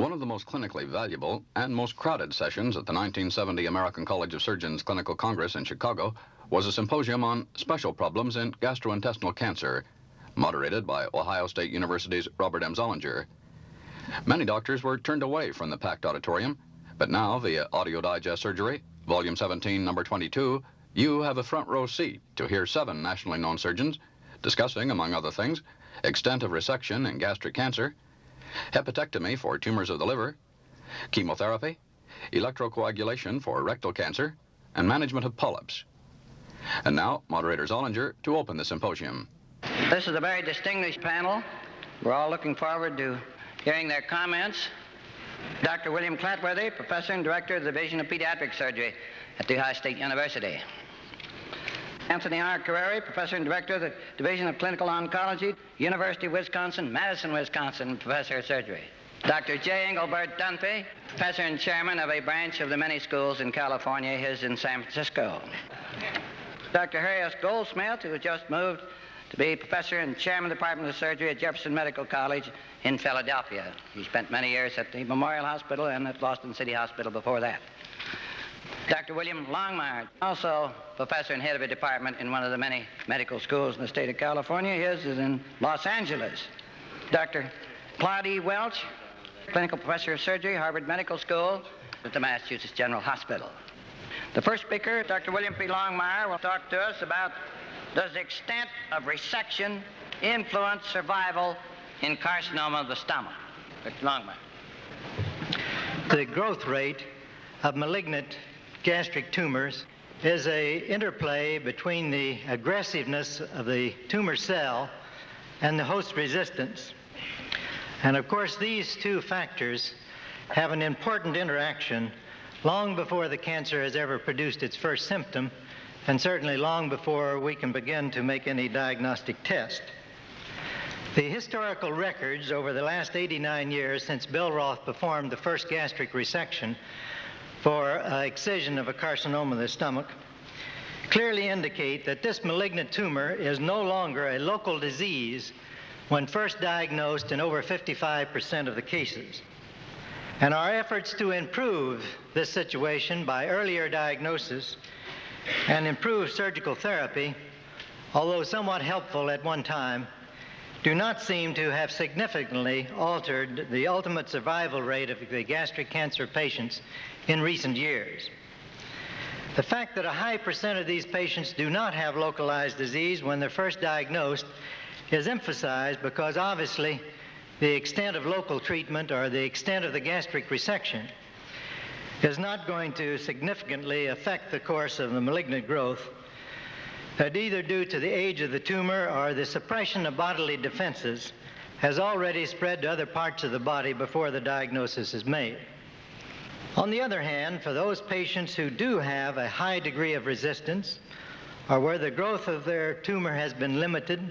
One of the most clinically valuable and most crowded sessions at the 1970 American College of Surgeons Clinical Congress in Chicago was a symposium on special problems in gastrointestinal cancer, moderated by Ohio State University's Robert M. Zollinger. Many doctors were turned away from the packed auditorium, but now via Audio Digest Surgery, Volume 17, Number 22, you have a front row seat to hear 7 nationally known surgeons discussing, among other things, extent of resection in gastric cancer, hepatectomy for tumors of the liver, chemotherapy, electrocoagulation for rectal cancer, and management of polyps. And now, Moderator Zollinger to open the symposium. This is a very distinguished panel. We're all looking forward to hearing their comments. Dr. William Clatworthy, Professor and Director of the Division of Pediatric Surgery at The Ohio State University. Anthony R. Carreri, Professor and Director of the Division of Clinical Oncology, University of Wisconsin, Madison, Wisconsin, Professor of Surgery. Dr. J. Engelbert Dunphy, Professor and Chairman of a branch of the many schools in California, his in San Francisco. Dr. Harry S. Goldsmith, who has just moved to be Professor and Chairman of the Department of Surgery at Jefferson Medical College in Philadelphia. He spent many years at the Memorial Hospital and at Boston City Hospital before that. Dr. William Longmire, also professor and head of a department in one of the many medical schools in the state of California. His is in Los Angeles. Dr. Claude E. Welch, clinical professor of surgery, Harvard Medical School at the Massachusetts General Hospital. The first speaker, Dr. William P. Longmire, will talk to us about does the extent of resection influence survival in carcinoma of the stomach. Dr. Longmire. The growth rate of malignant gastric tumors is an interplay between the aggressiveness of the tumor cell and the host resistance. And of course, these two factors have an important interaction long before the cancer has ever produced its first symptom, and certainly long before we can begin to make any diagnostic test. The historical records over the last 89 years since Bill Roth performed the first gastric resection for excision of a carcinoma of the stomach clearly indicate that this malignant tumor is no longer a local disease when first diagnosed in over 55% of the cases. And our efforts to improve this situation by earlier diagnosis and improve surgical therapy, although somewhat helpful at one time, do not seem to have significantly altered the ultimate survival rate of the gastric cancer patients in recent years. The fact that a high percent of these patients do not have localized disease when they're first diagnosed is emphasized because obviously the extent of local treatment or the extent of the gastric resection is not going to significantly affect the course of the malignant growth, either due to the age of the tumor or the suppression of bodily defenses has already spread to other parts of the body before the diagnosis is made. On the other hand, for those patients who do have a high degree of resistance or where the growth of their tumor has been limited,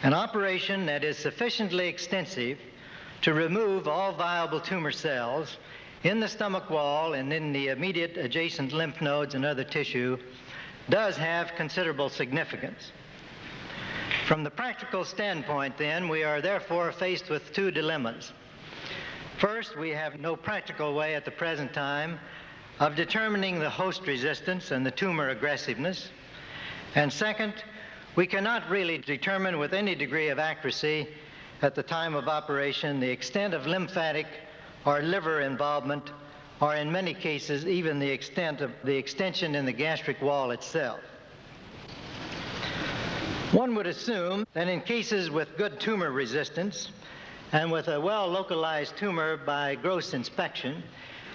an operation that is sufficiently extensive to remove all viable tumor cells in the stomach wall and in the immediate adjacent lymph nodes and other tissue does have considerable significance. From the practical standpoint, then, we are therefore faced with two dilemmas. First, we have no practical way at the present time of determining the host resistance and the tumor aggressiveness. And second, we cannot really determine with any degree of accuracy at the time of operation the extent of lymphatic or liver involvement, or in many cases, even the extent of the extension in the gastric wall itself. One would assume that in cases with good tumor resistance and with a well-localized tumor by gross inspection,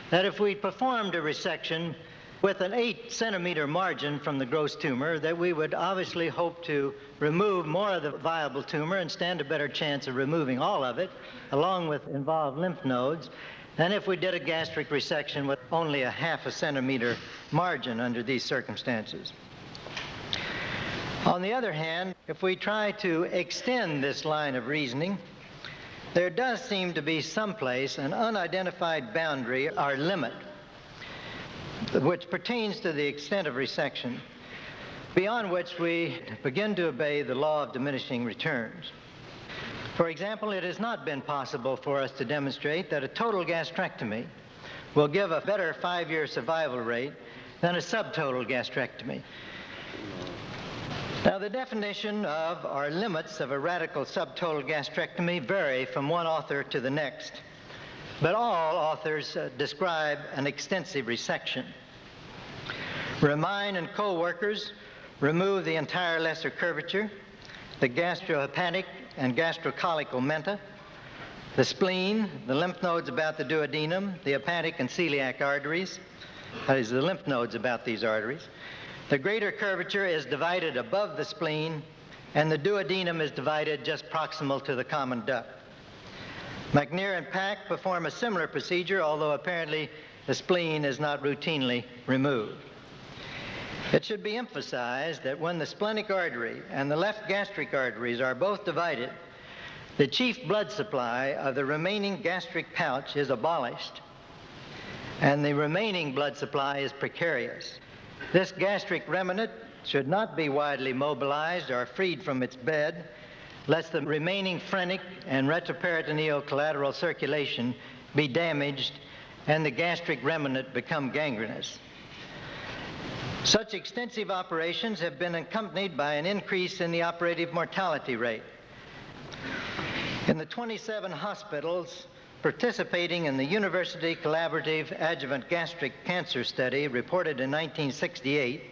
that if we performed a resection with an 8-centimeter margin from the gross tumor, that we would obviously hope to remove more of the viable tumor and stand a better chance of removing all of it, along with involved lymph nodes, than if we did a gastric resection with only a 0.5 centimeter margin under these circumstances. On the other hand, if we try to extend this line of reasoning, there does seem to be someplace an unidentified boundary or limit which pertains to the extent of resection, beyond which we begin to obey the law of diminishing returns. For example, it has not been possible for us to demonstrate that a total gastrectomy will give a better 5-year survival rate than a subtotal gastrectomy. Now, the definition of or limits of a radical subtotal gastrectomy vary from one author to the next, but all authors describe an extensive resection. Remine and co-workers remove the entire lesser curvature, the gastrohepatic and gastrocolic ommenta, the spleen, the lymph nodes about the duodenum, the hepatic and celiac arteries, that is, the lymph nodes about these arteries. The greater curvature is divided above the spleen, and the duodenum is divided just proximal to the common duct. McNear and Pack perform a similar procedure, although apparently the spleen is not routinely removed. It should be emphasized that when the splenic artery and the left gastric arteries are both divided, the chief blood supply of the remaining gastric pouch is abolished, and the remaining blood supply is precarious. This gastric remnant should not be widely mobilized or freed from its bed, lest the remaining phrenic and retroperitoneal collateral circulation be damaged and the gastric remnant become gangrenous. Such extensive operations have been accompanied by an increase in the operative mortality rate. In the 27 hospitals participating in the University Collaborative Adjuvant Gastric Cancer Study reported in 1968,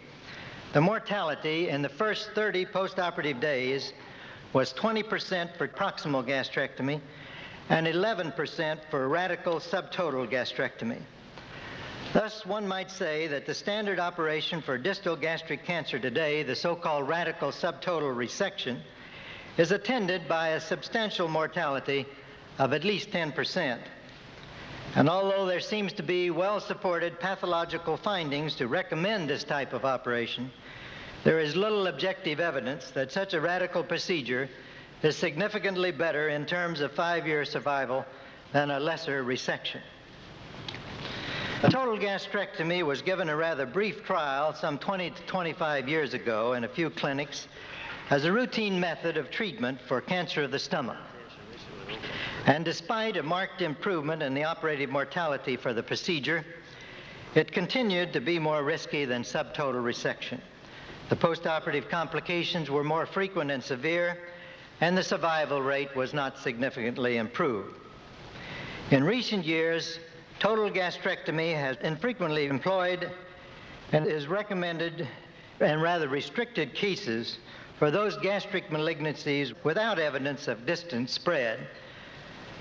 the mortality in the first 30 postoperative days was 20% for proximal gastrectomy and 11% for radical subtotal gastrectomy. Thus, one might say that the standard operation for distal gastric cancer today, the so-called radical subtotal resection, is attended by a substantial mortality of at least 10%. And although there seems to be well-supported pathological findings to recommend this type of operation, there is little objective evidence that such a radical procedure is significantly better in terms of 5-year survival than a lesser resection. A total gastrectomy was given a rather brief trial some 20 to 25 years ago in a few clinics as a routine method of treatment for cancer of the stomach. And despite a marked improvement in the operative mortality for the procedure, it continued to be more risky than subtotal resection. The postoperative complications were more frequent and severe, and the survival rate was not significantly improved. In recent years, total gastrectomy has been frequently employed and is recommended in rather restricted cases for those gastric malignancies without evidence of distant spread,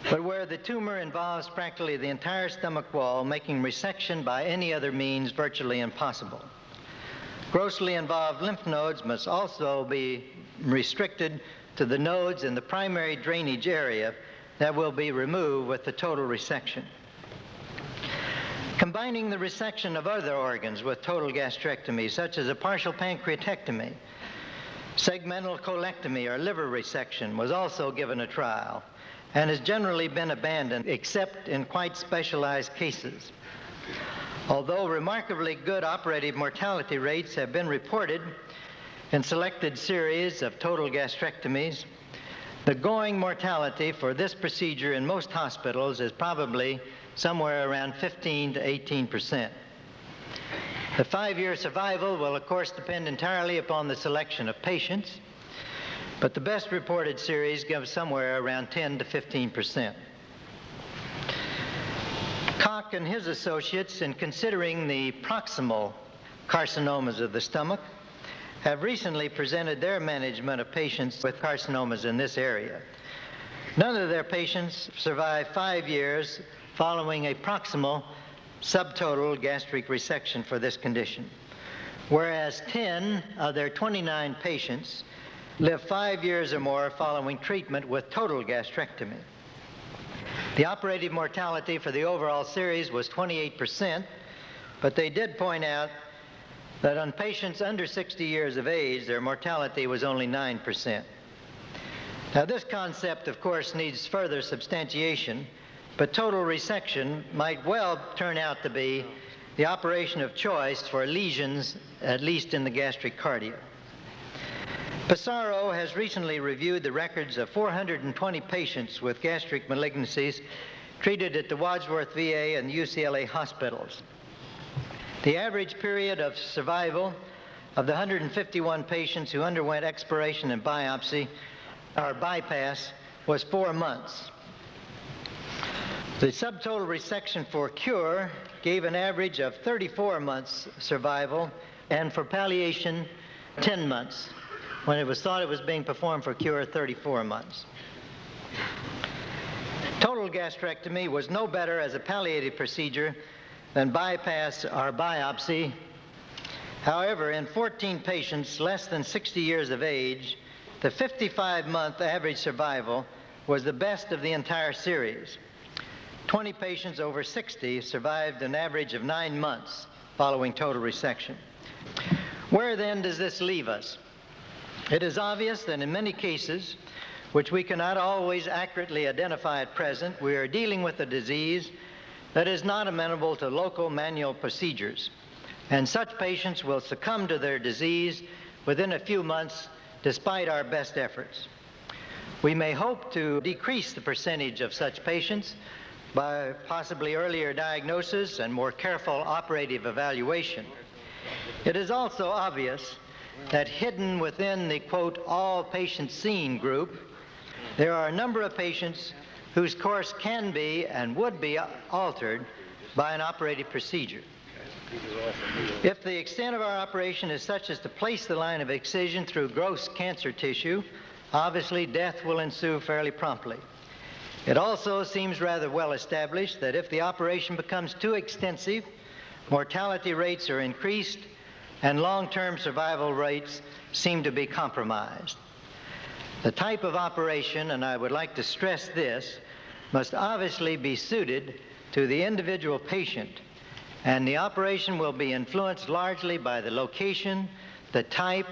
but where the tumor involves practically the entire stomach wall, making resection by any other means virtually impossible. Grossly involved lymph nodes must also be restricted to the nodes in the primary drainage area that will be removed with the total resection. Combining the resection of other organs with total gastrectomy, such as a partial pancreatectomy, segmental colectomy, or liver resection, was also given a trial and has generally been abandoned except in quite specialized cases. Although remarkably good operative mortality rates have been reported in selected series of total gastrectomies, the going mortality for this procedure in most hospitals is probably somewhere around 15 to 18%. The 5-year survival will, of course, depend entirely upon the selection of patients, but the best reported series gives somewhere around 10 to 15%. Koch and his associates, in considering the proximal carcinomas of the stomach, have recently presented their management of patients with carcinomas in this area. None of their patients survived 5 years following a proximal subtotal gastric resection for this condition, whereas 10 of their 29 patients lived 5 years or more following treatment with total gastrectomy. The operative mortality for the overall series was 28%, but they did point out that on patients under 60 years of age, their mortality was only 9%. Now, this concept, of course, needs further substantiation, but total resection might well turn out to be the operation of choice for lesions, at least in the gastric cardia. Pissarro has recently reviewed the records of 420 patients with gastric malignancies treated at the Wadsworth VA and UCLA hospitals. The average period of survival of the 151 patients who underwent exploration and biopsy or bypass was 4 months. The subtotal resection for cure gave an average of 34 months survival, and for palliation, 10 months. When it was thought it was being performed for cure, 34 months. Total gastrectomy was no better as a palliative procedure than bypass or biopsy. However, in 14 patients less than 60 years of age, the 55-month average survival was the best of the entire series. 20 patients over 60 survived an average of 9 months following total resection. Where then does this leave us? It is obvious that in many cases, which we cannot always accurately identify at present, we are dealing with a disease that is not amenable to local manual procedures, and such patients will succumb to their disease within a few months despite our best efforts. We may hope to decrease the percentage of such patients by possibly earlier diagnosis and more careful operative evaluation. It is also obvious that hidden within the, quote, all patients seen group, there are a number of patients whose course can be and would be altered by an operative procedure. If the extent of our operation is such as to place the line of excision through gross cancer tissue, obviously death will ensue fairly promptly. It also seems rather well established that if the operation becomes too extensive, mortality rates are increased and long-term survival rates seem to be compromised. The type of operation, and I would like to stress this, must obviously be suited to the individual patient, and the operation will be influenced largely by the location, the type,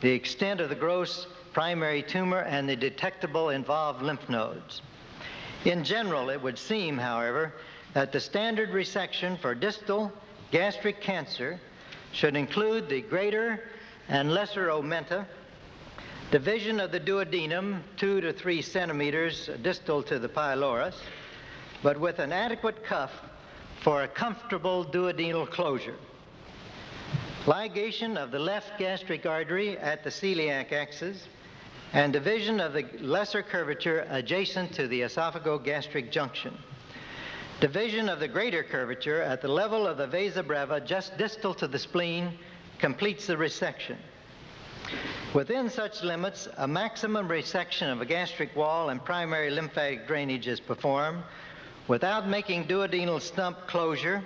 the extent of the gross primary tumor, and the detectable involved lymph nodes. In general, it would seem, however, that the standard resection for distal gastric cancer should include the greater and lesser omentum, division of the duodenum 2 to 3 centimeters distal to the pylorus, but with an adequate cuff for a comfortable duodenal closure. Ligation of the left gastric artery at the celiac axis, and division of the lesser curvature adjacent to the esophagogastric junction. Division of the greater curvature at the level of the vasa brava just distal to the spleen completes the resection. Within such limits, a maximum resection of a gastric wall and primary lymphatic drainage is performed without making duodenal stump closure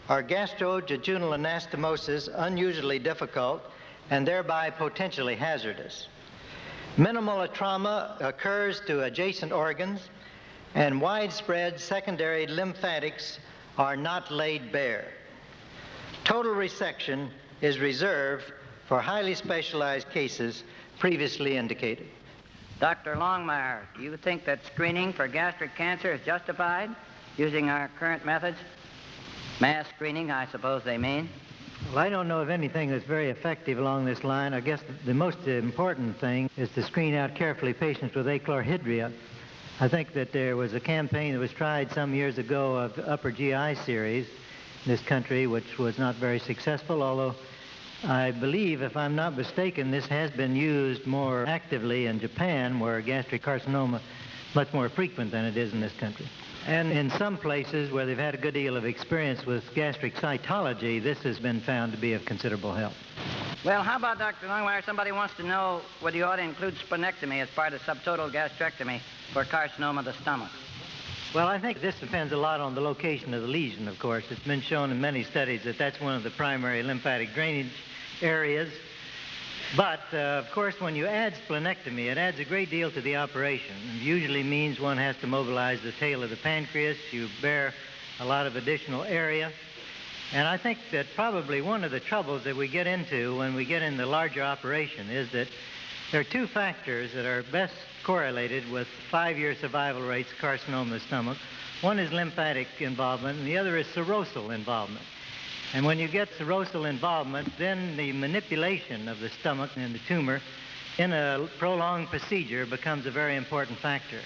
or gastrojejunal anastomosis unusually difficult and thereby potentially hazardous. Minimal trauma occurs to adjacent organs, and widespread secondary lymphatics are not laid bare. Total resection is reserved for highly specialized cases previously indicated. Dr. Longmire, do you think that screening for gastric cancer is justified using our current methods? Mass screening, I suppose they mean. Well, I don't know of anything that's very effective along this line. I guess the most important thing is to screen out carefully patients with achlorhydria. I think that there was a campaign that was tried some years ago of the upper GI series in this country, which was not very successful, although I believe, if I'm not mistaken, this has been used more actively in Japan, where gastric carcinoma is much more frequent than it is in this country. And in some places where they've had a good deal of experience with gastric cytology, this has been found to be of considerable help. Well, how about, Dr. Longmire, somebody wants to know whether you ought to include splenectomy as part of subtotal gastrectomy for carcinoma of the stomach. Well, I think this depends a lot on the location of the lesion, of course. It's been shown in many studies that that's one of the primary lymphatic drainage areas. But, of course, when you add splenectomy, it adds a great deal to the operation. It usually means one has to mobilize the tail of the pancreas. You bear a lot of additional area. And I think that probably one of the troubles that we get into when we get in the larger operation is that there are two factors that are best correlated with 5-year survival rates of carcinoma of the stomach. One is lymphatic involvement, and the other is serosal involvement. And when you get serosal involvement, then the manipulation of the stomach and the tumor in a prolonged procedure becomes a very important factor.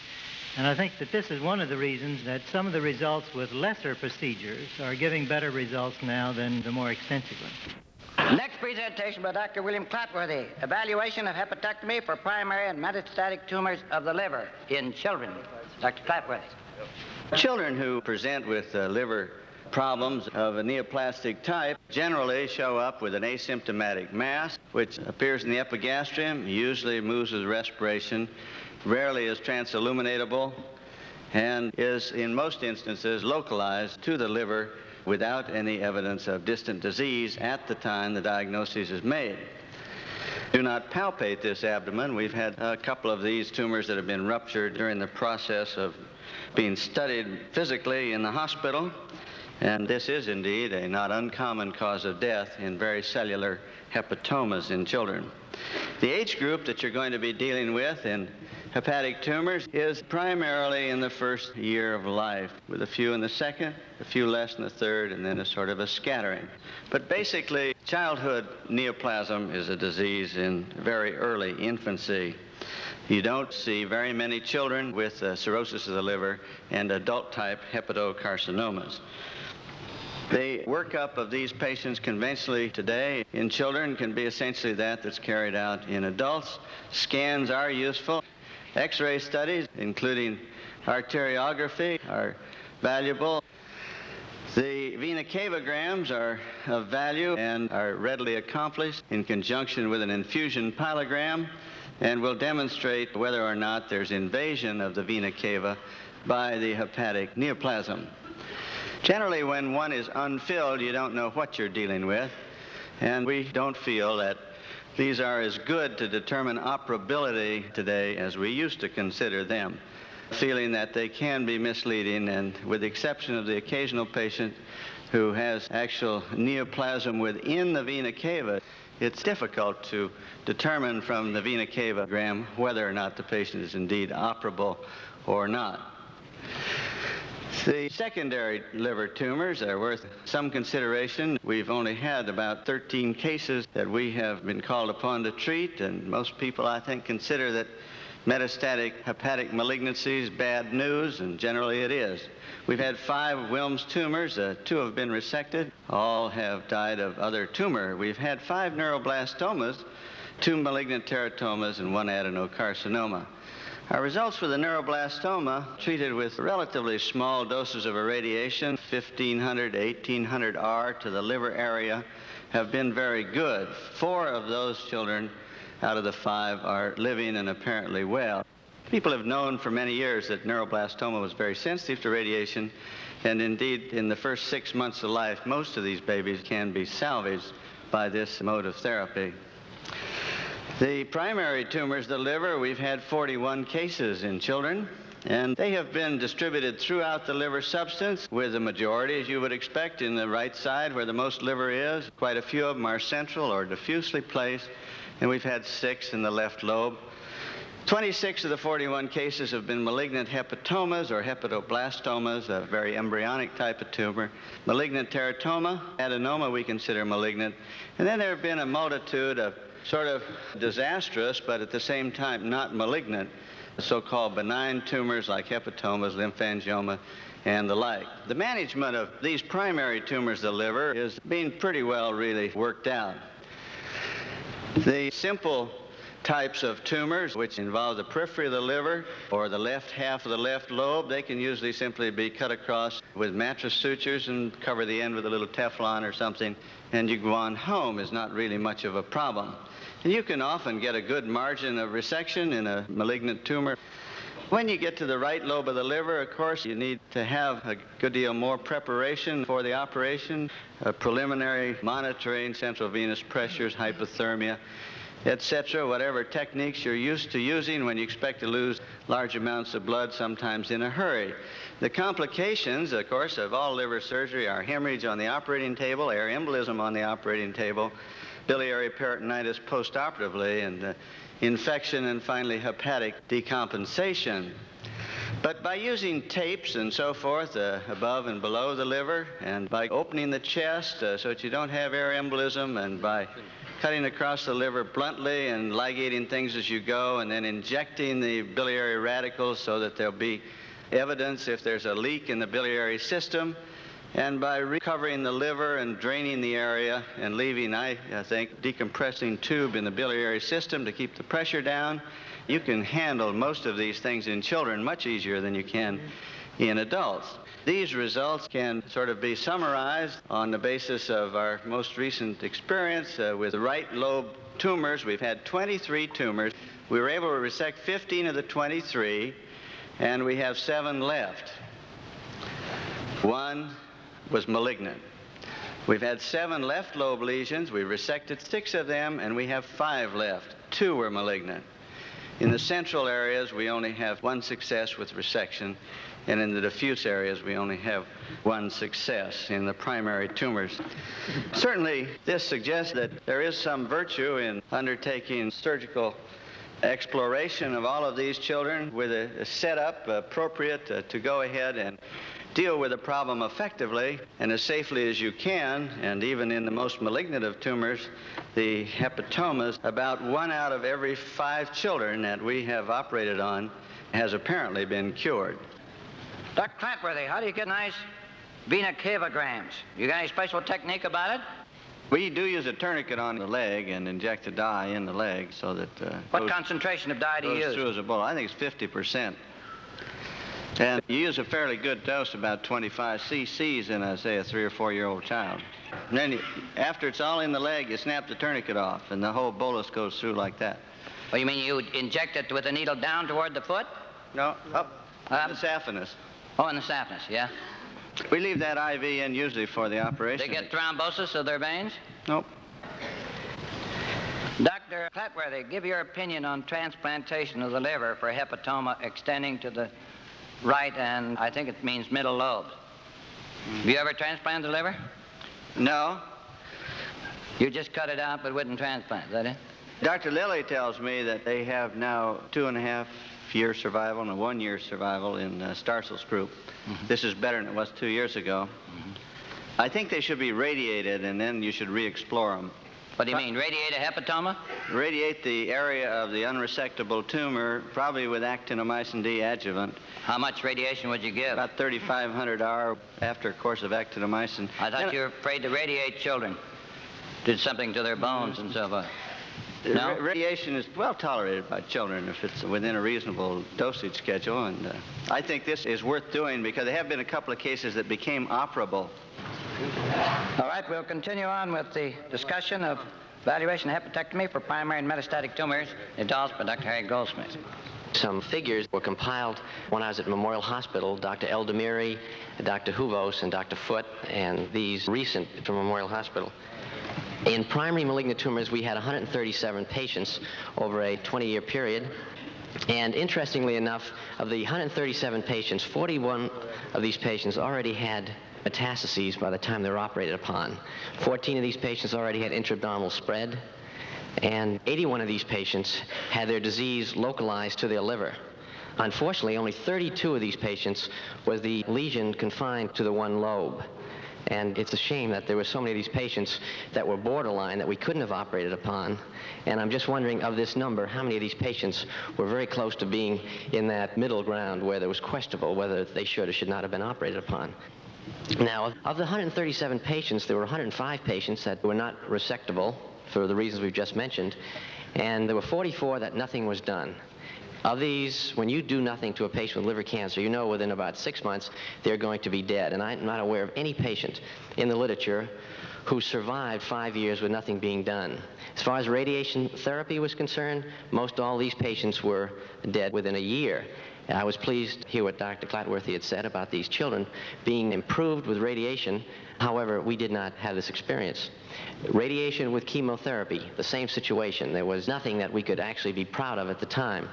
And I think that this is one of the reasons that some of the results with lesser procedures are giving better results now than the more extensive ones. Next presentation by Dr. William Clapworthy, evaluation of hepatectomy for primary and metastatic tumors of the liver in children. Dr. Clapworthy. Children who present with liver problems of a neoplastic type generally show up with an asymptomatic mass, which appears in the epigastrium, usually moves with respiration, rarely is transilluminatable, and is in most instances localized to the liver without any evidence of distant disease at the time the diagnosis is made. Do not palpate this abdomen. We've had a couple of these tumors that have been ruptured during the process of being studied physically in the hospital, and this is indeed a not uncommon cause of death in very cellular hepatomas in children. The age group that you're going to be dealing with in hepatic tumors is primarily in the first year of life, with a few in the second, a few less in the third, and then a sort of a scattering. But basically, childhood neoplasm is a disease in very early infancy. You don't see very many children with cirrhosis of the liver and adult-type hepatocarcinomas. The workup of these patients conventionally today in children can be essentially that's carried out in adults. Scans are useful. X-ray studies, including arteriography, are valuable. The vena cavograms are of value and are readily accomplished in conjunction with an infusion pilogram, and will demonstrate whether or not there's invasion of the vena cava by the hepatic neoplasm. Generally, when one is unfilled, you don't know what you're dealing with, and we don't feel that these are as good to determine operability today as we used to consider them, feeling that they can be misleading, and with the exception of the occasional patient who has actual neoplasm within the vena cava, it's difficult to determine from the vena cavogram whether or not the patient is indeed operable or not. The secondary liver tumors are worth some consideration. We've only had about 13 cases that we have been called upon to treat, and most people, I think, consider that metastatic hepatic malignancy is bad news, and generally it is. We've had 5 Wilms tumors. 2 have been resected. All have died of other tumor. We've had 5 neuroblastomas, 2 malignant teratomas, and 1 adenocarcinoma. Our results for the neuroblastoma, treated with relatively small doses of irradiation, 1,500 to 1,800 R to the liver area, have been very good. 4 of those children out of the 5 are living and apparently well. People have known for many years that neuroblastoma was very sensitive to radiation, and indeed, in the first 6 months of life, most of these babies can be salvaged by this mode of therapy. The primary tumors of the liver, we've had 41 cases in children, and they have been distributed throughout the liver substance, with the majority, as you would expect, in the right side where the most liver is. Quite a few of them are central or diffusely placed, and we've had 6 in the left lobe. 26 of the 41 cases have been malignant hepatomas or hepatoblastomas, a very embryonic type of tumor. Malignant teratoma, adenoma we consider malignant. And then there have been a multitude of sort of disastrous, but at the same time not malignant, so-called benign tumors like hepatomas, lymphangioma, and the like. The management of these primary tumors of the liver is being pretty well really worked out. The simple types of tumors which involve the periphery of the liver or the left half of the left lobe, they can usually simply be cut across with mattress sutures and cover the end with a little Teflon or something, and you go on home. Is not really much of a problem. And you can often get a good margin of resection in a malignant tumor. When you get to the right lobe of the liver, of course, you need to have a good deal more preparation for the operation, preliminary monitoring, central venous pressures, hypothermia, etc., whatever techniques you're used to using when you expect to lose large amounts of blood, sometimes in a hurry. The complications, of course, of all liver surgery are hemorrhage on the operating table, air embolism on the operating table, biliary peritonitis postoperatively, and infection, and finally hepatic decompensation. But by using tapes and so forth above and below the liver, and by opening the chest so that you don't have air embolism, and by cutting across the liver bluntly and ligating things as you go, and then injecting the biliary radicals so that there'll be evidence if there's a leak in the biliary system. And by recovering the liver and draining the area and leaving, I think, decompressing tube in the biliary system to keep the pressure down, you can handle most of these things in children much easier than you can in adults. These results can sort of be summarized on the basis of our most recent experience with right lobe tumors. We've had 23 tumors. We were able to resect 15 of the 23, and we have 7 left. 1 was malignant. We've had 7 left lobe lesions. We resected 6 of them, and we have 5 left. 2 were malignant. In the central areas, we only have 1 success with resection, and in the diffuse areas, we only have 1 success in the primary tumors. Certainly, this suggests that there is some virtue in undertaking surgical exploration of all of these children with a setup appropriate to go ahead and deal with the problem effectively and as safely as you can. And even in the most malignant of tumors, the hepatomas, about 1 out of every 5 children that we have operated on has apparently been cured. Dr. Clatworthy, how do you get nice vena cavograms? You got any special technique about it? We do use a tourniquet on the leg and inject the dye in the leg so that what concentration of dye do you use? Through as a bullet. I think it's 50%. And you use a fairly good dose, about 25 cc's in, say, a 3 or 4-year-old child. And then after it's all in the leg, you snap the tourniquet off, and the whole bolus goes through like that. Oh, you mean you inject it with the needle down toward the foot? No, up in the saphenous. Oh, in the saphenous, yeah. We leave that IV in usually for the operation. They get thrombosis of their veins? Nope. Dr. Clatworthy, give your opinion on transplantation of the liver for hepatoma extending to the right and I think it means middle lobe. Have you ever transplanted the liver? No. You just cut it out but wouldn't transplant, is that it? Dr. Lilly tells me that they have now 2.5-year survival and a 1-year survival in Starsel's group. Mm-hmm. This is better than it was 2 years ago. Mm-hmm. I think they should be radiated and then you should re-explore them. What do you mean, radiate a hepatoma? Radiate the area of the unresectable tumor, probably with actinomycin D adjuvant. How much radiation would you give? About 3,500 hour after a course of actinomycin. I thought you were afraid to radiate children. Did something to their bones and so forth. No? Radiation is well tolerated by children if it's within a reasonable dosage schedule, and I think this is worth doing because there have been a couple of cases that became operable. All right, we'll continue on with the discussion of evaluation of hepatectomy for primary and metastatic tumors in adults by Dr. Harry Goldsmith. Some figures were compiled when I was at Memorial Hospital, Dr. Eldemiri, Dr. Huvos, and Dr. Foote, and these recent from Memorial Hospital. In primary malignant tumors, we had 137 patients over a 20-year period. And interestingly enough, of the 137 patients, 41 of these patients already had metastases by the time they were operated upon. 14 of these patients already had intra-abdominal spread, and 81 of these patients had their disease localized to their liver. Unfortunately, only 32 of these patients was the lesion confined to the one lobe. And it's a shame that there were so many of these patients that were borderline that we couldn't have operated upon. And I'm just wondering, of this number, how many of these patients were very close to being in that middle ground where there was questionable whether they should or should not have been operated upon. Now, of the 137 patients, there were 105 patients that were not resectable for the reasons we've just mentioned, and there were 44 that nothing was done. Of these, when you do nothing to a patient with liver cancer, you know within about 6 months they're going to be dead. And I'm not aware of any patient in the literature who survived 5 years with nothing being done. As far as radiation therapy was concerned, most all these patients were dead within a year. And I was pleased to hear what Dr. Clatworthy had said about these children being improved with radiation. However, we did not have this experience. Radiation with chemotherapy, the same situation. There was nothing that we could actually be proud of at the time.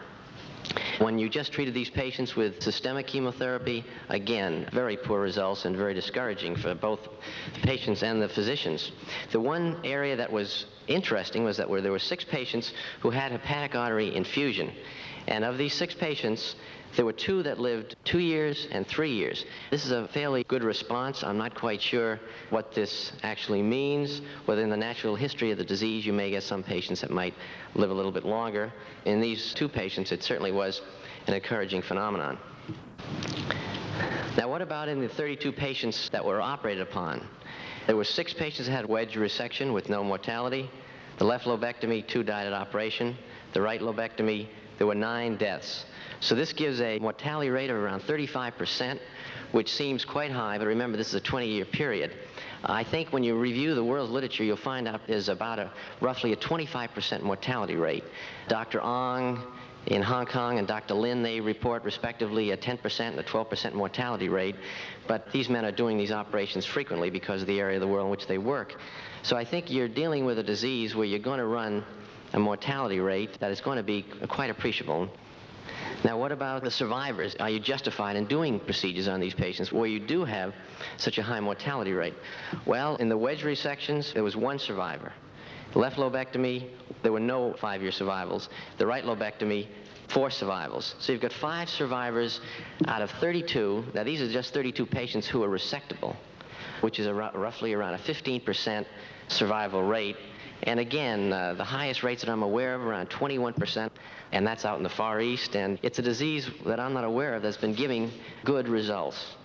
When you just treated these patients with systemic chemotherapy, again, very poor results and very discouraging for both the patients and the physicians. The one area that was interesting was that there were 6 patients who had hepatic artery infusion. And of these 6 patients, There were 2 that lived 2 years and 3 years. This is a fairly good response. I'm not quite sure what this actually means, whether in the natural history of the disease you may get some patients that might live a little bit longer. In these 2 patients, it certainly was an encouraging phenomenon. Now, what about in the 32 patients that were operated upon? There were 6 patients that had wedge resection with no mortality. The left lobectomy, 2 died at operation. The right lobectomy, there were 9 deaths. So this gives a mortality rate of around 35%, which seems quite high, but remember, this is a 20-year period. I think when you review the world's literature, you'll find out there's about roughly a 25% mortality rate. Dr. Ong in Hong Kong and Dr. Lin, they report respectively a 10% and a 12% mortality rate, but these men are doing these operations frequently because of the area of the world in which they work. So I think you're dealing with a disease where you're going to run a mortality rate that is going to be quite appreciable. Now, what about the survivors? Are you justified in doing procedures on these patients where you do have such a high mortality rate? Well, in the wedge resections, there was 1 survivor. The left lobectomy, there were no 5-year survivals. The right lobectomy, 4 survivals. So you've got 5 survivors out of 32. Now, these are just 32 patients who are resectable, which is roughly around a 15% survival rate. And again, the highest rates that I'm aware of, around 21%, and that's out in the Far East. And it's a disease that I'm not aware of that's been giving good results.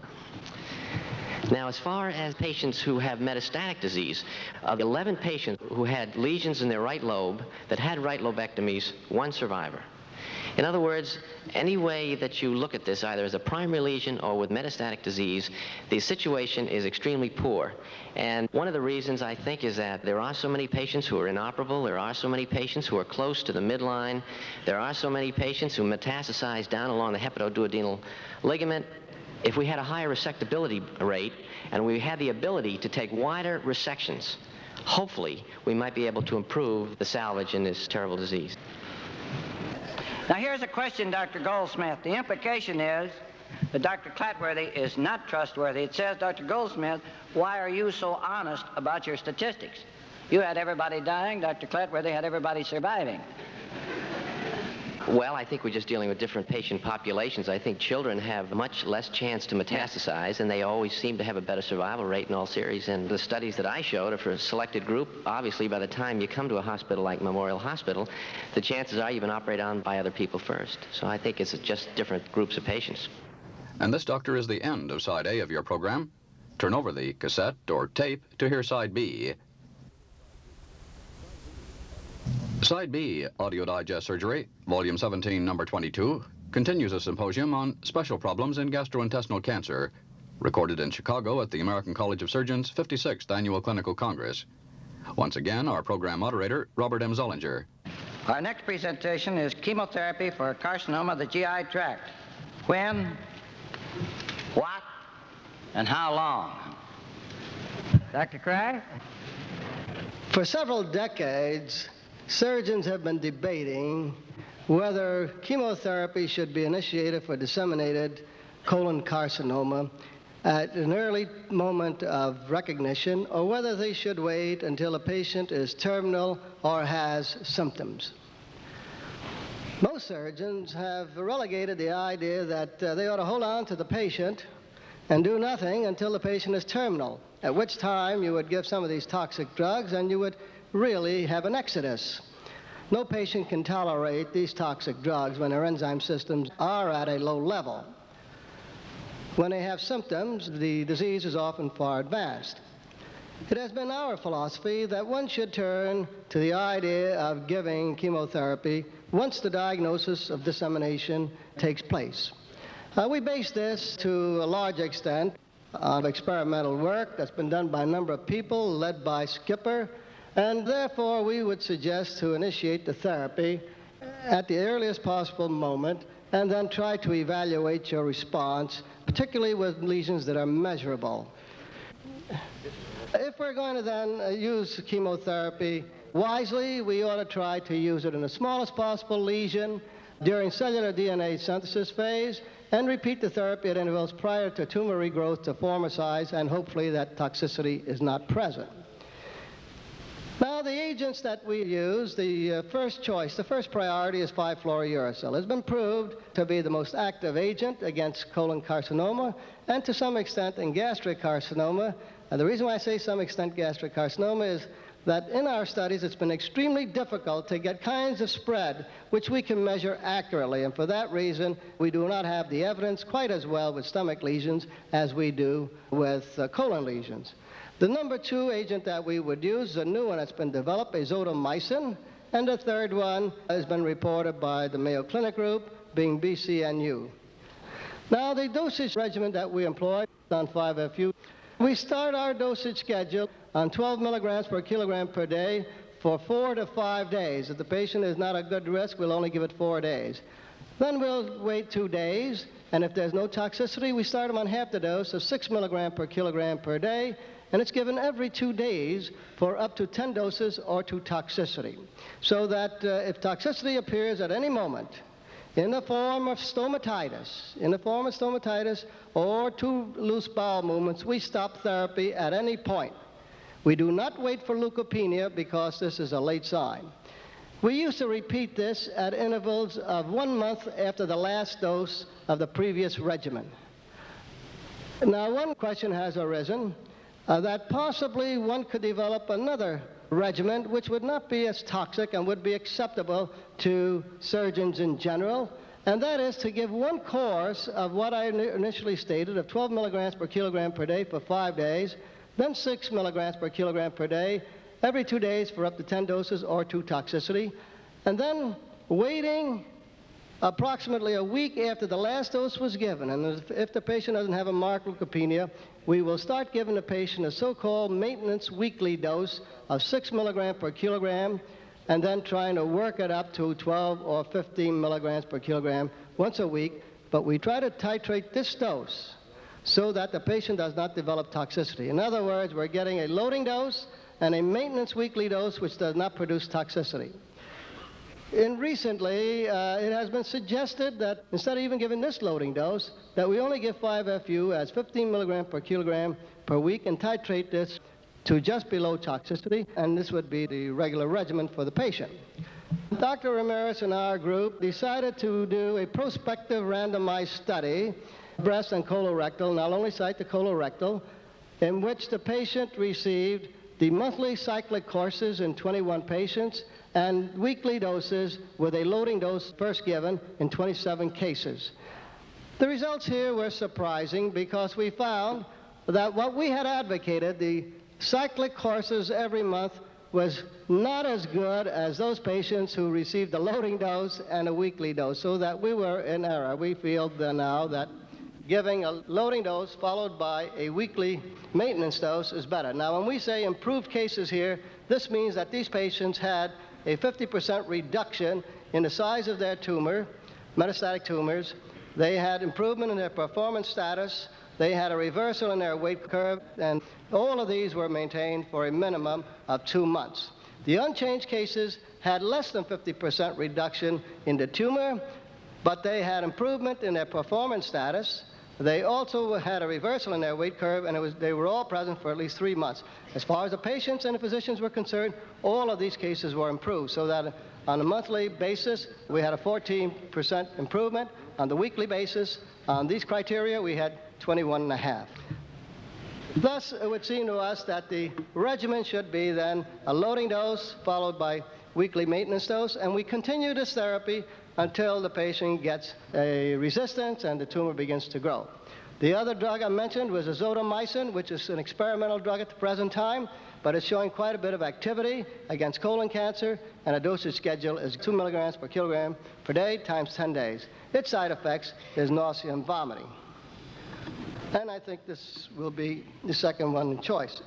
Now, as far as patients who have metastatic disease, of 11 patients who had lesions in their right lobe that had right lobectomies, 1 survivor. In other words, any way that you look at this, either as a primary lesion or with metastatic disease, the situation is extremely poor. And one of the reasons, I think, is that there are so many patients who are inoperable, there are so many patients who are close to the midline, there are so many patients who metastasize down along the hepatoduodenal ligament. If we had a higher resectability rate and we had the ability to take wider resections, hopefully we might be able to improve the salvage in this terrible disease. Now, here's a question, Dr. Goldsmith. The implication is that Dr. Clatworthy is not trustworthy. It says, Dr. Goldsmith, why are you so honest about your statistics? You had everybody dying. Dr. Clatworthy had everybody surviving. Well, I think we're just dealing with different patient populations. I think children have much less chance to metastasize, and they always seem to have a better survival rate in all series. And the studies that I showed are for a selected group. Obviously, by the time you come to a hospital like Memorial Hospital, the chances are you've been operated on by other people first. So I think it's just different groups of patients. And this, Doctor, is the end of Side A of your program. Turn over the cassette or tape to hear Side B. Side B, Audio Digest Surgery, Volume 17, Number 22, continues a symposium on special problems in gastrointestinal cancer, recorded in Chicago at the American College of Surgeons' 56th Annual Clinical Congress. Once again, our program moderator, Robert M. Zollinger. Our next presentation is chemotherapy for carcinoma of the GI tract. When, what, and how long? Dr. Cry? For several decades, surgeons have been debating whether chemotherapy should be initiated for disseminated colon carcinoma at an early moment of recognition, or whether they should wait until a patient is terminal or has symptoms. Most surgeons have relegated the idea that they ought to hold on to the patient and do nothing until the patient is terminal, at which time you would give some of these toxic drugs and you would really have an exodus. No patient can tolerate these toxic drugs when their enzyme systems are at a low level. When they have symptoms, the disease is often far advanced. It has been our philosophy that one should turn to the idea of giving chemotherapy once the diagnosis of dissemination takes place. We base this to a large extent on experimental work that's been done by a number of people led by Skipper, and therefore we would suggest to initiate the therapy at the earliest possible moment and then try to evaluate your response, particularly with lesions that are measurable. If we're going to then use chemotherapy wisely, we ought to try to use it in the smallest possible lesion during cellular DNA synthesis phase and repeat the therapy at intervals prior to tumor regrowth to former size, and hopefully that toxicity is not present. Now, the agents that we use, the first choice, the first priority is 5-fluorouracil. It's been proved to be the most active agent against colon carcinoma and to some extent in gastric carcinoma. And the reason why I say some extent gastric carcinoma is that in our studies it's been extremely difficult to get kinds of spread which we can measure accurately. And for that reason, we do not have the evidence quite as well with stomach lesions as we do with colon lesions. The number 2 agent that we would use is a new one that's been developed, azotamycin, and the third one has been reported by the Mayo Clinic group, being BCNU. Now, the dosage regimen that we employ on 5-FU, we start our dosage schedule on 12 milligrams per kilogram per day for 4 to 5 days. If the patient is not a good risk, we'll only give it 4 days. Then we'll wait 2 days, and if there's no toxicity, we start them on half the dose of 6 milligrams per kilogram per day, and it's given every 2 days for up to 10 doses or to toxicity. So that if toxicity appears at any moment in the form of stomatitis, or 2 loose bowel movements, we stop therapy at any point. We do not wait for leukopenia because this is a late sign. We used to repeat this at intervals of 1 month after the last dose of the previous regimen. Now, one question has arisen that possibly one could develop another regimen which would not be as toxic and would be acceptable to surgeons in general, and that is to give 1 course of what I initially stated of 12 milligrams per kilogram per day for 5 days, then 6 milligrams per kilogram per day every 2 days for up to 10 doses or to toxicity, and then waiting approximately a week after the last dose was given. And if the patient doesn't have a marked leukopenia, we will start giving the patient a so-called maintenance weekly dose of 6 milligrams per kilogram, and then trying to work it up to 12 or 15 milligrams per kilogram once a week. But we try to titrate this dose so that the patient does not develop toxicity. In other words, we're getting a loading dose and a maintenance weekly dose which does not produce toxicity. Recently, it has been suggested that instead of even giving this loading dose, that we only give 5-FU as 15 milligrams per kilogram per week and titrate this to just below toxicity, and this would be the regular regimen for the patient. Dr. Ramirez and our group decided to do a prospective randomized study, breast and colorectal, and I'll only cite the colorectal, in which the patient received the monthly cyclic courses in 21 patients and weekly doses with a loading dose first given in 27 cases. The results here were surprising because we found that what we had advocated, the cyclic courses every month, was not as good as those patients who received a loading dose and a weekly dose, so that we were in error. We feel now that giving a loading dose followed by a weekly maintenance dose is better. Now, when we say improved cases here, this means that these patients had a 50% reduction in the size of their tumor, metastatic tumors. They had improvement in their performance status. They had a reversal in their weight curve, and all of these were maintained for a minimum of 2 months. The unchanged cases had less than 50% reduction in the tumor, but they had improvement in their performance status. They also had a reversal in their weight curve, and they were all present for at least 3 months. As far as the patients and the physicians were concerned, all of these cases were improved, so that on a monthly basis, we had a 14% improvement. On the weekly basis, on these criteria, we had 21.5. Thus, it would seem to us that the regimen should be then a loading dose followed by weekly maintenance dose, and we continue this therapy until the patient gets a resistance and the tumor begins to grow. The other drug I mentioned was azotamycin, which is an experimental drug at the present time, but it's showing quite a bit of activity against colon cancer, and a dosage schedule is 2 milligrams per kilogram per day times 10 days. Its side effects is nausea and vomiting. And I think this will be the second one in choice.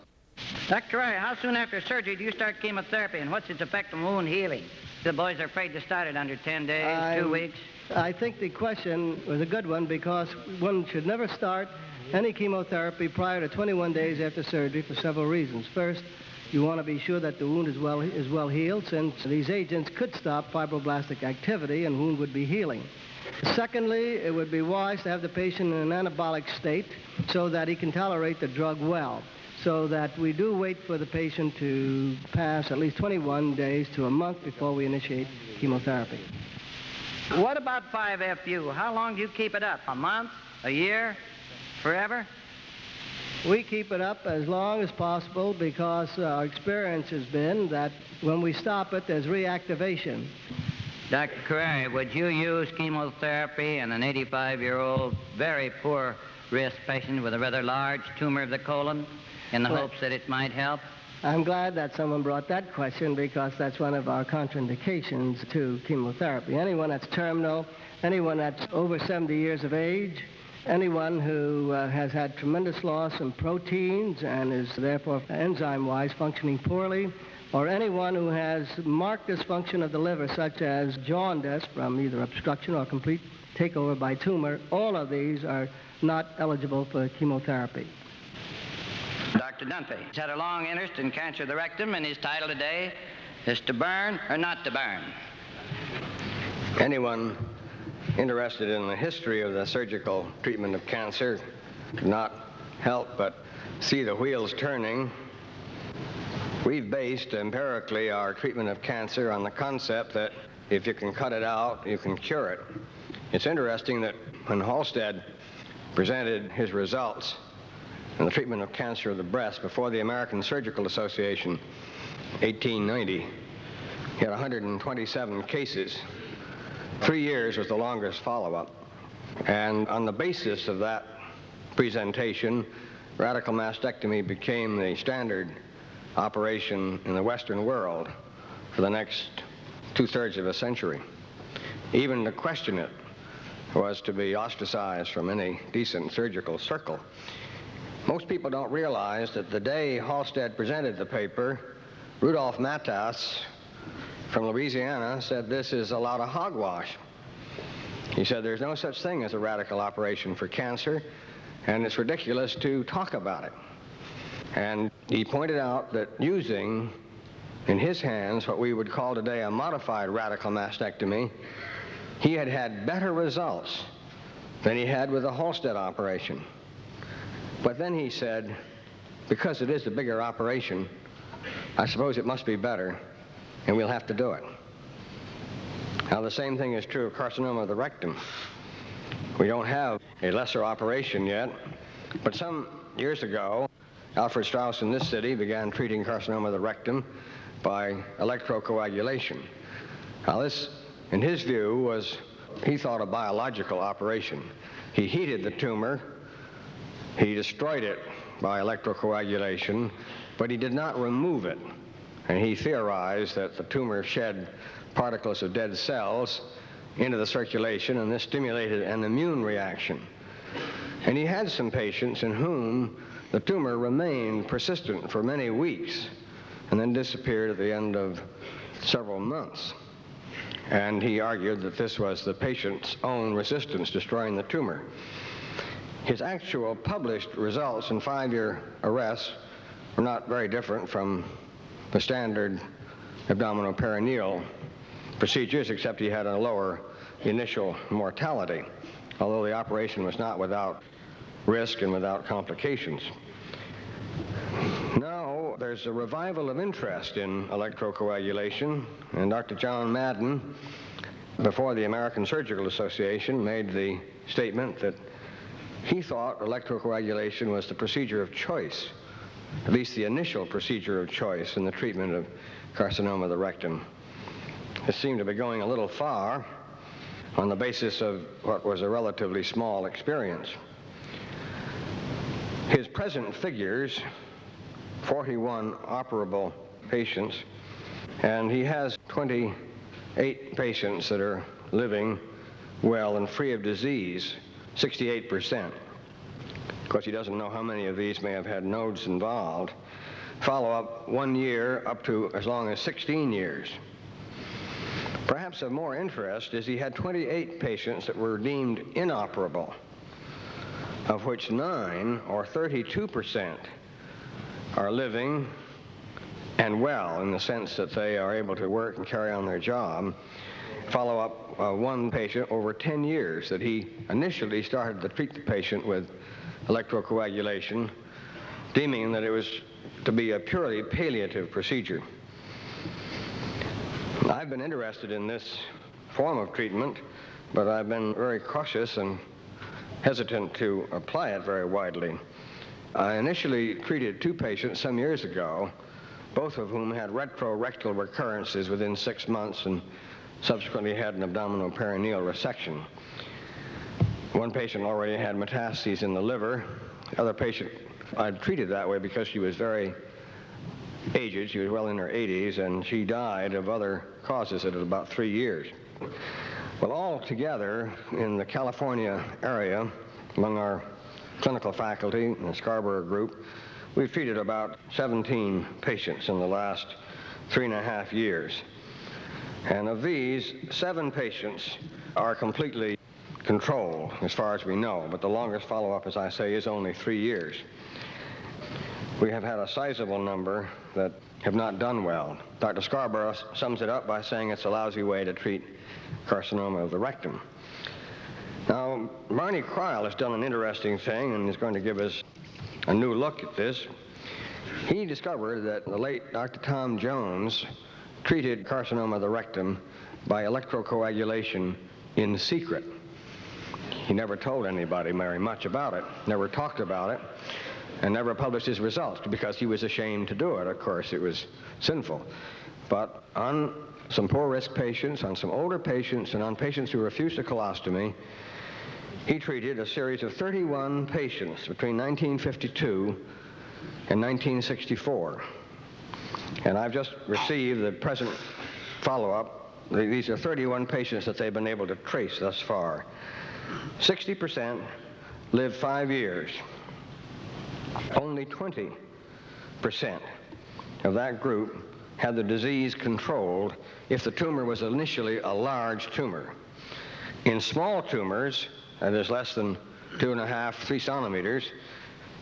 Dr. Ray, how soon after surgery do you start chemotherapy, and what's its effect on wound healing? The boys are afraid to start it under 10 days, 2 weeks. I think the question was a good one because one should never start any chemotherapy prior to 21 days after surgery for several reasons. First, you want to be sure that the wound is well healed, since these agents could stop fibroblastic activity and wound would be healing. Secondly, it would be wise to have the patient in an anabolic state so that he can tolerate the drug well. so that we do wait for the patient to pass at least 21 days to a month before we initiate chemotherapy. What about 5FU? How long do you keep it up? A month? A year? Forever? We keep it up as long as possible because our experience has been that when we stop it, there's reactivation. Dr. Carreri, would you use chemotherapy in an 85-year-old, very poor risk patient with a rather large tumor of the colon in the hopes that it might help? I'm glad that someone brought that question because that's one of our contraindications to chemotherapy. Anyone that's terminal, anyone that's over 70 years of age, anyone who has had tremendous loss in proteins and is therefore enzyme-wise functioning poorly, or anyone who has marked dysfunction of the liver, such as jaundice from either obstruction or complete takeover by tumor, all of these are not eligible for chemotherapy. Dr. Dunphy has had a long interest in cancer of the rectum, and his title today is To Burn or Not to Burn. Anyone interested in the history of the surgical treatment of cancer could not help but see the wheels turning. We've based empirically our treatment of cancer on the concept that if you can cut it out, you can cure it. It's interesting that when Halsted presented his results in the treatment of cancer of the breast before the American Surgical Association, 1890, he had 127 cases. 3 years was the longest follow-up. And on the basis of that presentation, radical mastectomy became the standard operation in the Western world for the next 2/3 of a century. Even to question it was to be ostracized from any decent surgical circle. Most people don't realize that the day Halsted presented the paper, Rudolph Matas from Louisiana said this is a lot of hogwash. He said there's no such thing as a radical operation for cancer, and it's ridiculous to talk about it. And he pointed out that using in his hands what we would call today a modified radical mastectomy, he had had better results than he had with the Halsted operation. But then he said, because it is a bigger operation, I suppose it must be better, and we'll have to do it. Now, the same thing is true of carcinoma of the rectum. We don't have a lesser operation yet, but some years ago, Alfred Strauss in this city began treating carcinoma of the rectum by electrocoagulation. Now, this, in his view, was, he thought, a biological operation. He heated the tumor, he destroyed it by electrocoagulation, but he did not remove it. And he theorized that the tumor shed particles of dead cells into the circulation, and this stimulated an immune reaction. And he had some patients in whom the tumor remained persistent for many weeks and then disappeared at the end of several months. And he argued that this was the patient's own resistance destroying the tumor. His actual published results in 5-year arrests were not very different from the standard abdominoperineal procedures, except he had a lower initial mortality, although the operation was not without risk and without complications. Now, there's a revival of interest in electrocoagulation, and Dr. John Madden, before the American Surgical Association, made the statement that he thought electrocoagulation was the procedure of choice, at least the initial procedure of choice in the treatment of carcinoma of the rectum. It seemed to be going a little far on the basis of what was a relatively small experience. His present figures, 41 operable patients, and he has 28 patients that are living well and free of disease, 68%. Of course, he doesn't know how many of these may have had nodes involved. Follow-up 1 year up to as long as 16 years. Perhaps of more interest is he had 28 patients that were deemed inoperable, of which 9, or 32%, are living and well in the sense that they are able to work and carry on their job. Follow up one patient over 10 years that he initially started to treat the patient with electrocoagulation, deeming that it was to be a purely palliative procedure. I've been interested in this form of treatment, but I've been very cautious and hesitant to apply it very widely. I initially treated 2 patients some years ago, both of whom had retrorectal recurrences within 6 months and subsequently had an abdominoperineal resection. One patient already had metastases in the liver. The other patient I treated that way because she was very aged. She was well in her 80s, and she died of other causes at about 3 years. Well, all together in the California area, among our clinical faculty in the Scarborough group, we've treated about 17 patients in the last 3.5 years. And of these, 7 patients are completely controlled, as far as we know, but the longest follow-up, as I say, is only 3 years. We have had a sizable number that have not done well. Dr. Scarborough sums it up by saying it's a lousy way to treat carcinoma of the rectum. Now, Barney Kreil has done an interesting thing and is going to give us a new look at this. He discovered that the late Dr. Tom Jones treated carcinoma of the rectum by electrocoagulation in secret. He never told anybody very much about it, never talked about it, and never published his results because he was ashamed to do it. Of course, it was sinful. But on some poor-risk patients, on some older patients, and on patients who refused a colostomy, he treated a series of 31 patients between 1952 and 1964. And I've just received the present follow-up. These are 31 patients that they've been able to trace thus far. 60% lived 5 years. Only 20% of that group had the disease controlled if the tumor was initially a large tumor. In small tumors, that is less than 2.5, 3 centimeters,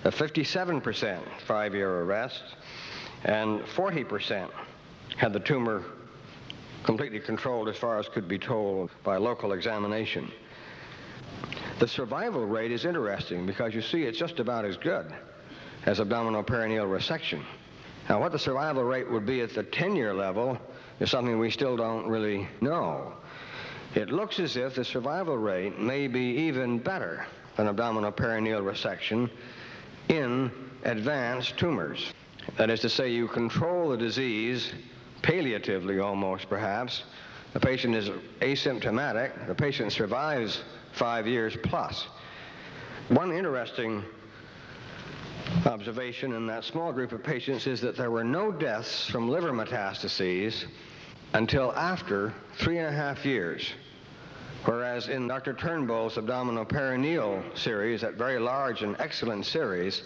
57% 5-year arrest, and 40% had the tumor completely controlled as far as could be told by local examination. The survival rate is interesting because you see it's just about as good as abdominoperineal resection. Now, what the survival rate would be at the 10-year level is something we still don't really know. It looks as if the survival rate may be even better than abdominoperineal resection in advanced tumors. That is to say, you control the disease palliatively almost, perhaps. The patient is asymptomatic. The patient survives 5 years plus. One interesting observation in that small group of patients is that there were no deaths from liver metastases until after 3.5 years, whereas in Dr. Turnbull's abdominoperineal series, that very large and excellent series,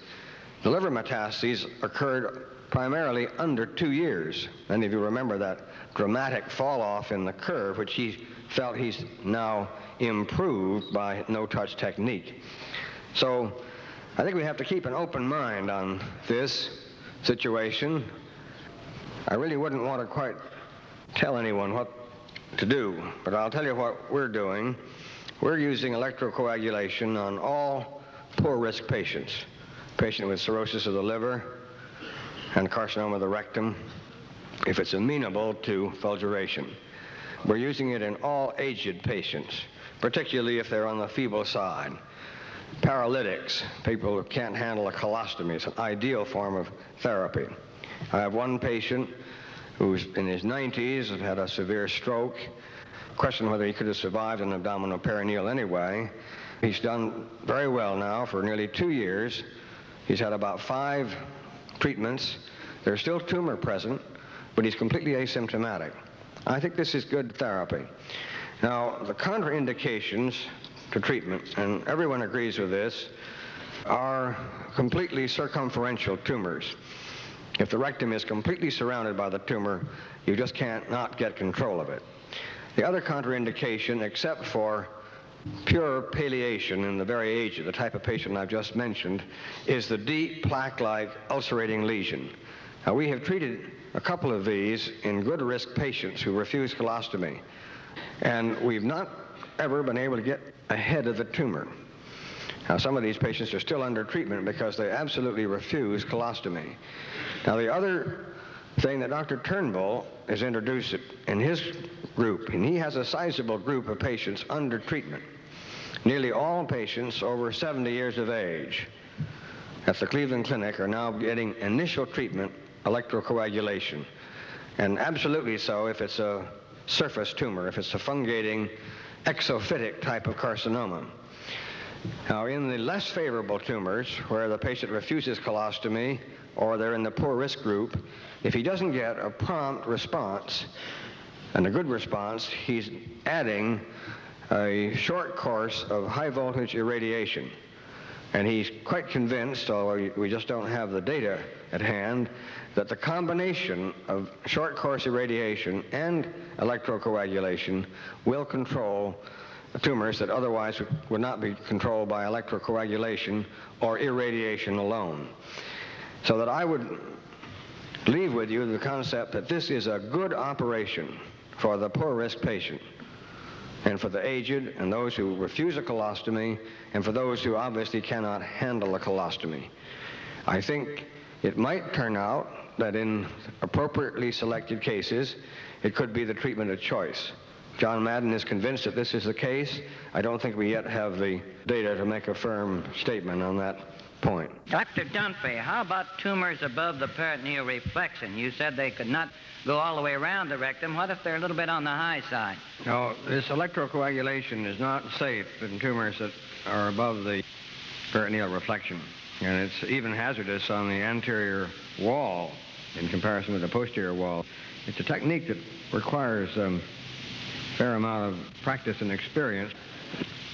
the liver metastases occurred primarily under 2 years. Many of you remember that dramatic fall-off in the curve, which he felt he's now improved by no-touch technique. So I think we have to keep an open mind on this situation. I really wouldn't want to quite tell anyone what to do, but I'll tell you what we're doing. We're using electrocoagulation on all poor-risk patients. Patient with cirrhosis of the liver and carcinoma of the rectum, if it's amenable to fulguration. We're using it in all aged patients, particularly if they're on the feeble side. Paralytics, people who can't handle a colostomy, it's an ideal form of therapy. I have one patient who's in his 90s, had a severe stroke. Question whether he could have survived an abdominoperineal anyway. He's done very well now for nearly 2 years. He's had about 5 treatments. There's still tumor present, but he's completely asymptomatic. I think this is good therapy. Now, the contraindications to treatment, and everyone agrees with this, are completely circumferential tumors. If the rectum is completely surrounded by the tumor, you just can't not get control of it. The other contraindication, except for pure palliation in the very aged, the type of patient I've just mentioned, is the deep plaque-like ulcerating lesion. Now, we have treated a couple of these in good risk patients who refuse colostomy, and we've not ever been able to get ahead of the tumor. Now, some of these patients are still under treatment because they absolutely refuse colostomy. Now, the other thing that Dr. Turnbull has introduced in his group, and he has a sizable group of patients under treatment. Nearly all patients over 70 years of age at the Cleveland Clinic are now getting initial treatment, electrocoagulation. And absolutely so if it's a surface tumor, if it's a fungating exophytic type of carcinoma. Now, in the less favorable tumors, where the patient refuses colostomy or they're in the poor risk group, if he doesn't get a prompt response and a good response, he's adding a short course of high voltage irradiation. And he's quite convinced, although we just don't have the data at hand, that the combination of short course irradiation and electrocoagulation will control tumors that otherwise would not be controlled by electrocoagulation or irradiation alone. So that I would leave with you the concept that this is a good operation for the poor risk patient, and for the aged, and those who refuse a colostomy, and for those who obviously cannot handle a colostomy. I think it might turn out that in appropriately selected cases, it could be the treatment of choice. John Madden is convinced that this is the case. I don't think we yet have the data to make a firm statement on that point. Dr. Dunphy, how about tumors above the peritoneal reflection? You said they could not go all the way around the rectum. What if they're a little bit on the high side? No, this electrocoagulation is not safe in tumors that are above the peritoneal reflection. And it's even hazardous on the anterior wall in comparison with the posterior wall. It's a technique that requires a fair amount of practice and experience.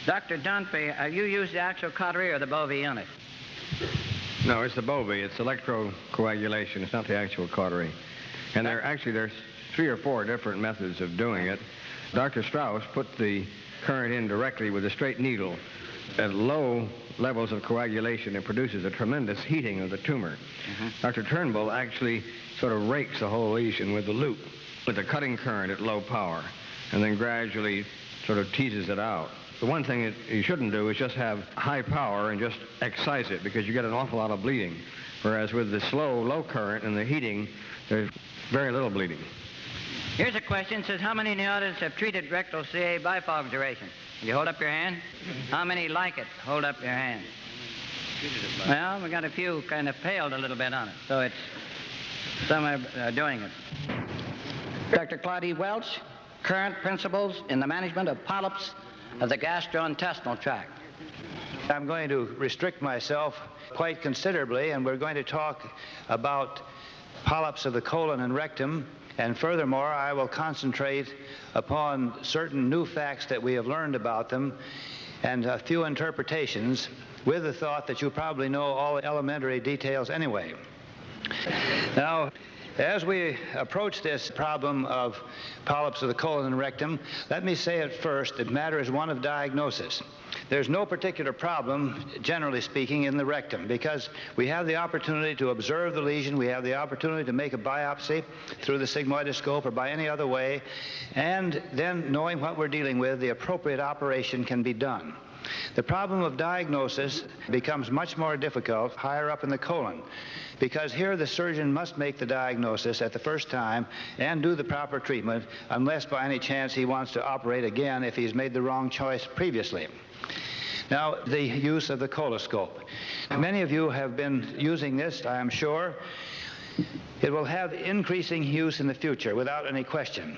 Dr. Dunphy, you use the actual cautery or the Bovie unit? No, it's the Bovie. It's electrocoagulation. It's not the actual cautery. And there's 3 or 4 different methods of doing it. Dr. Strauss put the current in directly with a straight needle. At low levels of coagulation, it produces a tremendous heating of the tumor. Dr. Turnbull actually sort of rakes the whole lesion with the loop, with a cutting current at low power, and then gradually sort of teases it out. The one thing that you shouldn't do is just have high power and just excise it, because you get an awful lot of bleeding. Whereas with the slow, low current and the heating, there's very little bleeding. Here's a question. It says, how many in the audience have treated rectal CA bifurcation? You hold up your hand. How many like it? Hold up your hand. Well, we got a few kind of paled a little bit on it, so it's some are doing it. Dr. Claude Welch, current principles in the management of polyps of the gastrointestinal tract. I'm going to restrict myself quite considerably, and we're going to talk about polyps of the colon and rectum. And furthermore, I will concentrate upon certain new facts that we have learned about them and a few interpretations, with the thought that you probably know all the elementary details anyway. Now, as we approach this problem of polyps of the colon and rectum, let me say at first that matter is one of diagnosis. There's no particular problem, generally speaking, in the rectum, because we have the opportunity to observe the lesion, we have the opportunity to make a biopsy through the sigmoidoscope or by any other way, and then knowing what we're dealing with, the appropriate operation can be done. The problem of diagnosis becomes much more difficult higher up in the colon, because here the surgeon must make the diagnosis at the first time and do the proper treatment, unless by any chance he wants to operate again if he's made the wrong choice previously. Now, the use of the coloscope. Many of you have been using this, I am sure. It will have increasing use in the future, without any question.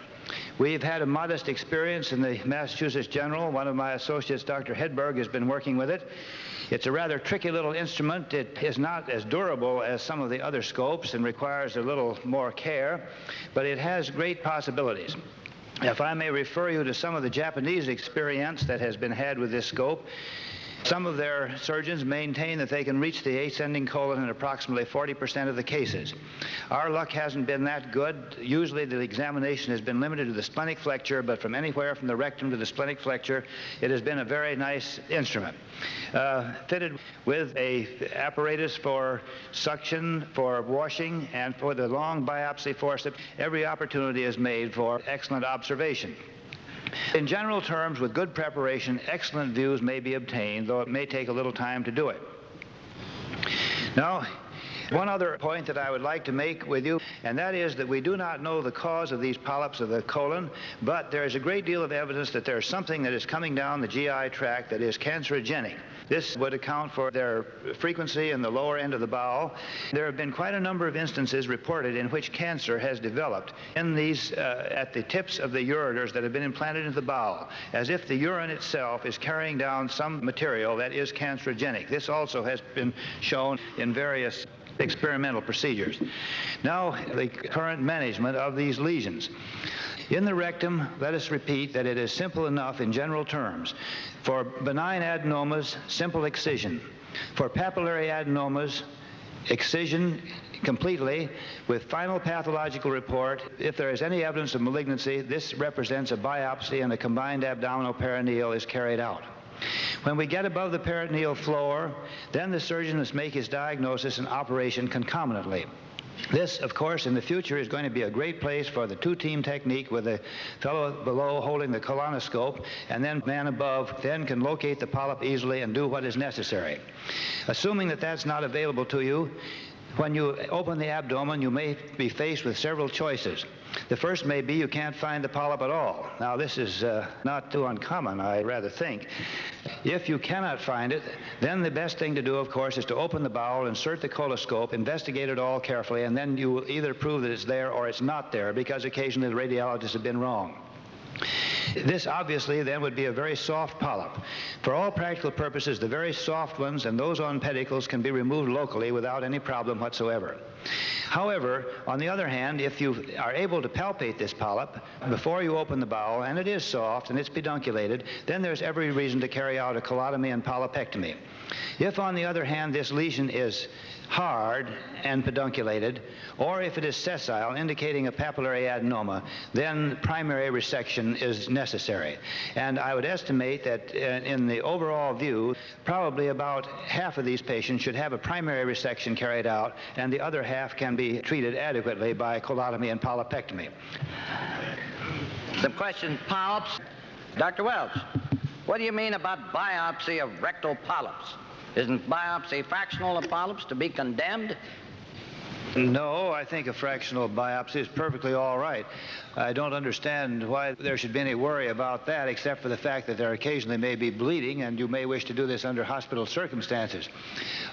We've had a modest experience in the Massachusetts General. One of my associates, Dr. Hedberg, has been working with it. It's a rather tricky little instrument. It is not as durable as some of the other scopes and requires a little more care, but it has great possibilities. If I may refer you to some of the Japanese experience that has been had with this scope, some of their surgeons maintain that they can reach the ascending colon in approximately 40% of the cases. Our luck hasn't been that good. Usually the examination has been limited to the splenic flexure, but from anywhere from the rectum to the splenic flexure, it has been a very nice instrument. Fitted with a apparatus for suction, for washing, and for the long biopsy forceps, every opportunity is made for excellent observation. In general terms, with good preparation, excellent views may be obtained, though it may take a little time to do it. Now, one other point that I would like to make with you, and that is that we do not know the cause of these polyps of the colon, but there is a great deal of evidence that there is something that is coming down the GI tract that is cancerogenic. This would account for their frequency in the lower end of the bowel. There have been quite a number of instances reported in which cancer has developed in these, at the tips of the ureters that have been implanted into the bowel, as if the urine itself is carrying down some material that is cancerogenic. This also has been shown in various experimental procedures. Now, the current management of these lesions. In the rectum, let us repeat that it is simple enough in general terms. For benign adenomas, simple excision. For papillary adenomas, excision completely with final pathological report. If there is any evidence of malignancy, this represents a biopsy and a combined abdominal perineal is carried out. When we get above the peritoneal floor, then the surgeon must make his diagnosis and operation concomitantly. This, of course, in the future is going to be a great place for the two-team technique with the fellow below holding the colonoscope, and then man above then can locate the polyp easily and do what is necessary. Assuming that that's not available to you, when you open the abdomen, you may be faced with several choices. The first may be you can't find the polyp at all. Now, this is not too uncommon, I rather think. If you cannot find it, then the best thing to do, of course, is to open the bowel, insert the coloscope, investigate it all carefully, and then you will either prove that it's there or it's not there, because occasionally the radiologists have been wrong. This obviously then would be a very soft polyp. For all practical purposes, the very soft ones and those on pedicles can be removed locally without any problem whatsoever. However, on the other hand, if you are able to palpate this polyp before you open the bowel, and it is soft and it's pedunculated, then there's every reason to carry out a colotomy and polypectomy. If, on the other hand, this lesion is hard and pedunculated, or if it is sessile, indicating a papillary adenoma, then primary resection is necessary. And I would estimate that in the overall view, probably about half of these patients should have a primary resection carried out, and the other half can be treated adequately by colotomy and polypectomy. Some questions, polyps. Dr. Welch, what do you mean about biopsy of rectal polyps? Isn't biopsy fractional of polyps to be condemned? No, I think a fractional biopsy is perfectly all right. I don't understand why there should be any worry about that, except for the fact that there occasionally may be bleeding, and you may wish to do this under hospital circumstances.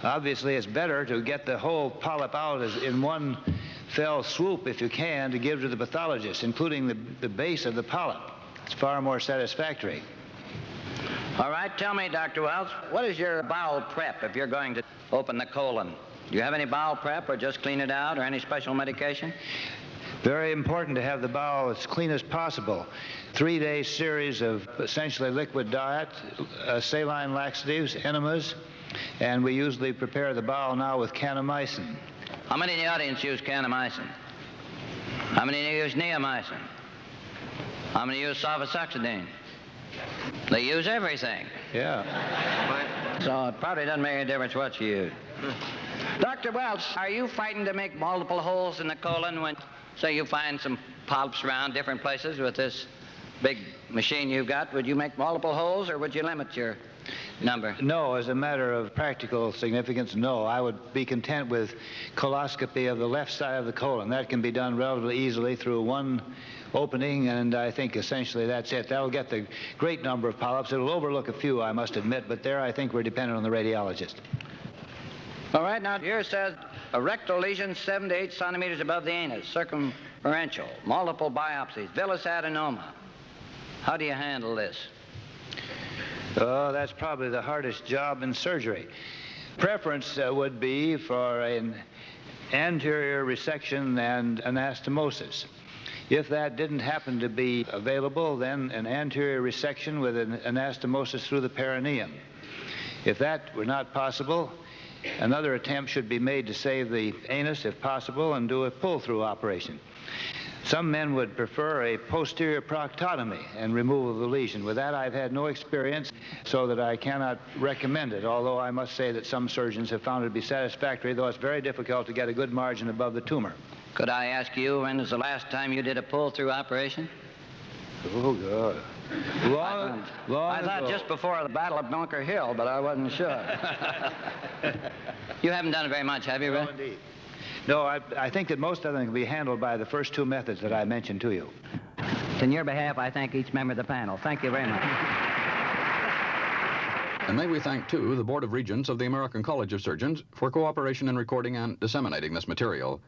Obviously, it's better to get the whole polyp out in one fell swoop, if you can, to give to the pathologist, including the base of the polyp. It's far more satisfactory. All right, tell me, Dr. Welch, what is your bowel prep if you're going to open the colon? Do you have any bowel prep, or just clean it out, or any special medication? Very important to have the bowel as clean as possible. 3-day series of essentially liquid diet, saline laxatives, enemas, and we usually prepare the bowel now with kanamycin. How many in the audience use kanamycin? How many use neomycin? How many use sulfasalazine? They use everything. Yeah. So it probably doesn't make any difference what you use. Dr. Welch, are you frightened to make multiple holes in the colon when, say, you find some polyps around different places with this big machine you've got? Would you make multiple holes, or would you limit your number? No, as a matter of practical significance, no. I would be content with coloscopy of the left side of the colon. That can be done relatively easily through one opening, and I think essentially that's it. That'll get the great number of polyps. It'll overlook a few, I must admit, but there I think we're dependent on the radiologist. All right, now here it says a rectal lesion 7 to 8 centimeters above the anus, circumferential, multiple biopsies, villus adenoma. How do you handle this? Oh, that's probably the hardest job in surgery. Preference would be for an anterior resection and anastomosis. If that didn't happen to be available, then an anterior resection with an anastomosis through the perineum. If that were not possible, another attempt should be made to save the anus, if possible, and do a pull-through operation. Some men would prefer a posterior proctotomy and removal of the lesion. With that, I've had no experience, so that I cannot recommend it, although I must say that some surgeons have found it to be satisfactory, though it's very difficult to get a good margin above the tumor. Could I ask you, when was the last time you did a pull-through operation? Oh, God. Long I thought ago. just before the Battle of Bunker Hill, but I wasn't sure. You haven't done it very much, have you, No, Ray? indeed. No, I think that most of them can be handled by the first two methods that I mentioned to you. In your behalf, I thank each member of the panel. Thank you very much. And may we thank, too, the Board of Regents of the American College of Surgeons for cooperation in recording and disseminating this material.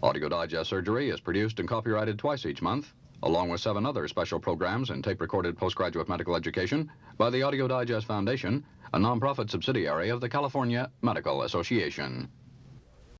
Audio Digest Surgery is produced and copyrighted twice each month, along with 7 other special programs in tape-recorded postgraduate medical education by the Audio Digest Foundation, a nonprofit subsidiary of the California Medical Association.